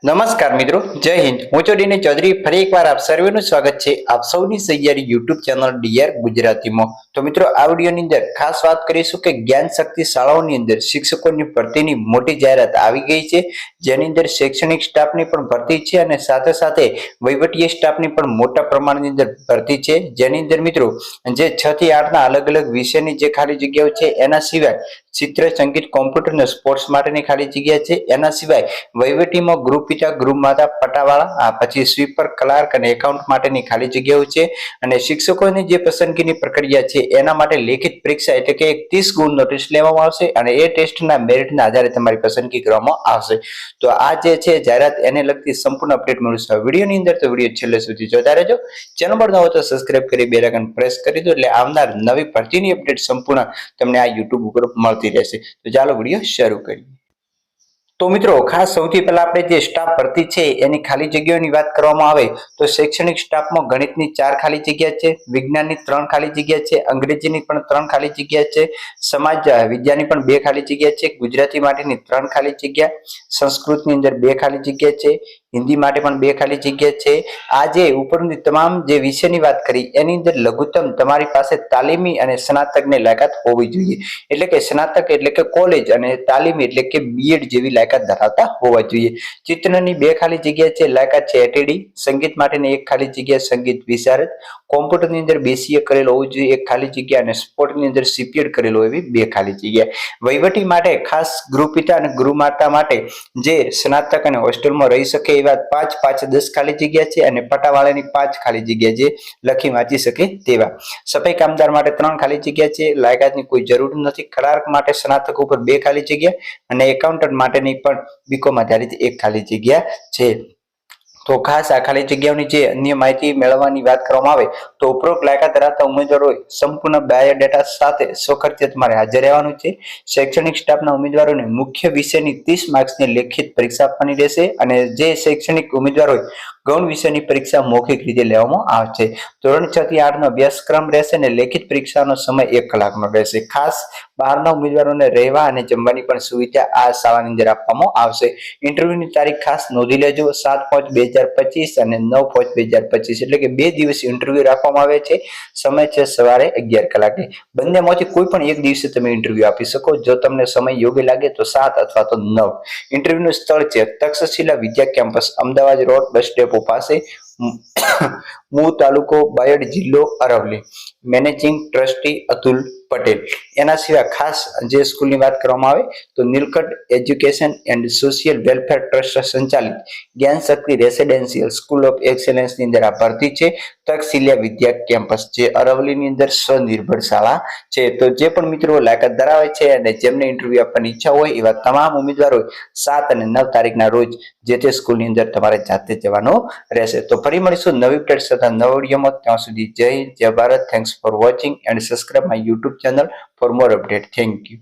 નમસ્કાર મિત્રો, જય હિન્દ. હું છું ડીને ચૌધરી. ફરી એકવાર આપ સર્વેનું સ્વાગત છે આપ સૌની સહિયારી યુટ્યુબ ચેનલ ડીઆર ગુજરાતીમાં. તો મિત્રો, આ વિડીયોની અંદર ખાસ વાત કરીશું કે જ્ઞાન શક્તિ શાળાઓની અંદર શિક્ષકોની ભરતીની મોટી જાહેરાત આવી ગઈ છે, જેની અંદર શૈક્ષણિક સ્ટાફની પણ ભરતી છે અને સાથે સાથે વહીવટીય સ્ટાફની પણ મોટા પ્રમાણની અંદર ભરતી છે, જેની અંદર મિત્રો જે 6 થી 8 ના અલગ અલગ વિષયની જે ખાલી જગ્યાઓ છે, એના સિવાય ચિત્ર, સંગીત, કોમ્પ્યુટર અને સ્પોર્ટ્સ માટેની ખાલી જગ્યા છે. એના સિવાય વહીવટીમાં ગ્રુપ પિતા, ગૃહ માતા, પટાવાળા, પછી સ્વીપર, ક્લાર્ક અને એકાઉન્ટ માટેની ખાલી જગ્યાઓ છે. અને શિક્ષકોની જે પસંદગીની પ્રક્રિયા છે એના માટે લેખિત પરીક્ષા એટલે કે 30 ગુણનો ટેસ્ટ લેવામાં આવશે અને એ ટેસ્ટના મેરિટના આધારે તમારી પસંદગી કરવામાં આવશે. તો આ જે છે જાહેરાત એને લગતી સંપૂર્ણ અપડેટ મળશે વિડીયોની અંદર, તો વિડીયો છેલ્લે સુધી જોતા રહેજો. ચેનલ પર ન હોય તો સબસ્ક્રાઇબ કરી બેલ આઇકન પ્રેસ કરી દો એટલે આવનાર નવી ભરતીની અપડેટ સંપૂર્ણ તમને આ યુટ્યુબ ઉપર મળતી રહેશે. તો ચાલો વિડીયો શરૂ કરીએ. તો મિત્રો, ખાસ સૌથી પહેલા આપણે જે સ્ટાફ ભરતી છે એની ખાલી જગ્યાઓની વાત કરવામાં આવે તો શૈક્ષણિક સ્ટાફમાં ગણિતની 4 ખાલી જગ્યા છે, વિજ્ઞાનની 3 ખાલી જગ્યા છે, અંગ્રેજીની પણ 3 ખાલી જગ્યા છે, સમાજ વિદ્યાની પણ 2 ખાલી જગ્યા છે, ગુજરાતી માટેની 3 ખાલી જગ્યા, સંસ્કૃતની અંદર 2 ખાલી જગ્યા છે, હિન્દી માટે પણ 2 ખાલી જગ્યા છે. આ જે ઉપરની તમામ જે વિષયની વાત કરી એની અંદર લઘુત્તમ તમારી પાસે તાલીમી અને સ્નાતકની લાયકાત હોવી જોઈએ. એટલે કે સ્નાતક એટલે કે કોલેજ અને તાલીમી એટલે કે બીએડ જેવી લાયકાત ધરાવતા હોવા જોઈએ. ચિત્રની 2 ખાલી જગ્યા છે, લાયકાત છે એટીડી. સંગીત માટેની 1 ખાલી જગ્યા, સંગીત વિશારદ. કોમ્પ્યુટરની અંદર BCA કરેલો હોવું જોઈએ 1 ખાલી જગ્યા અને સ્પોર્ટની અંદર CPED કરેલો એવી 2 ખાલી જગ્યા. વહીવટી માટે ખાસ ગૃહપિતા અને ગૃહમાતા માટે જે સ્નાતક અને હોસ્ટેલમાં રહી શકે એવા 5 5 10 ખાલી જગ્યા છે અને પટાવાળાની 5 ખાલી જગ્યા જે લખી વાંચી શકે તેવા. સફાઈ કામદાર માટે 3 ખાલી જગ્યા છે, લાયકાતની કોઈ જરૂર નથી. ક્લાર્ક માટે સ્નાતક ઉપર 2 ખાલી જગ્યા અને એકાઉન્ટન્ટ માટેની પણ બીકોમ આધારિત 1 ખાલી જગ્યા છે. તો ખાસ આ ખાલી જગ્યાઓની જે અન્ય માહિતી મેળવવાની વાત કરવામાં આવે તો ઉપરોક્ત લાયકાત ધરાવતા ઉમેદવારોએ સંપૂર્ણ બાયોડેટા સાથે સખર્તે તમારે હાજર રહેવાનું છે. શૈક્ષણિક સ્ટાફના ઉમેદવારોને મુખ્ય વિષયની 30 માર્ક્સની લેખિત પરીક્ષા આપવાની રહેશે અને જે શૈક્ષણિક ઉમેદવારોએ ગૌણ વિષયની પરીક્ષા મૌખિક રીતે લેવામાં આવશે. ધોરણ 6 થી 8 નો અભ્યાસક્રમ રહેશે અને લેખિત પરીક્ષાનો સમય 1 કલાકનો રહેશે. ખાસ બહારના ઉમેદવારોને રહેવા અને જમવાની પણ સુવિધા આ શાળાની અંદર આપવામાં આવશે. ઇન્ટરવ્યુની તારીખ ખાસ નોંધી લેજો, 7/5/2025 અને 9/5/2025 એટલે કે 2 દિવસ ઇન્ટરવ્યુ રાખવામાં આવે છે. સમય છે સવારે 11 કલાકે. બંનેમાંથી કોઈ પણ એક દિવસે તમે ઇન્ટરવ્યુ આપી શકો. જો તમને સમય યોગ્ય લાગે તો 7 અથવા તો 9. ઇન્ટરવ્યુનું સ્થળ છે Takshashila Vidya campus, Ahmedabad road, bus depot પાસે, મૂળ તાલુકો બાયડ, જિલ્લો અરવલ્લી. Managing trustee Atul Patel. એના સિવાય ખાસ જે સ્કૂલની વાત કરવામાં આવે તો Nilkanth education and social welfare trust સંચાલિત Gyan Shakti residential school of એક્સેલન્સની અંદર આ ભરતી છે. તક્ષશિલા વિદ્યા કેમ્પસ જે અરવલ્લીની અંદર સ્વનિર્ભર શાળા છે. તો જે પણ મિત્રો લાયકાત ધરાવે છે અને જેમને ઇન્ટરવ્યુ આપવાની ઈચ્છા હોય એવા તમામ ઉમેદવારો 7 અને 9 તારીખના રોજ જે તે સ્કૂલની અંદર તમારે જાતે જવાનું રહેશે. તો ફરી મળીશું નવી અપડેટ સાથે નવા વિડીયોમાં. ત્યાં સુધી જય હિન્દ, જય Bharat. Thanks for watching and subscribe my YouTube channel for more update. Thank you.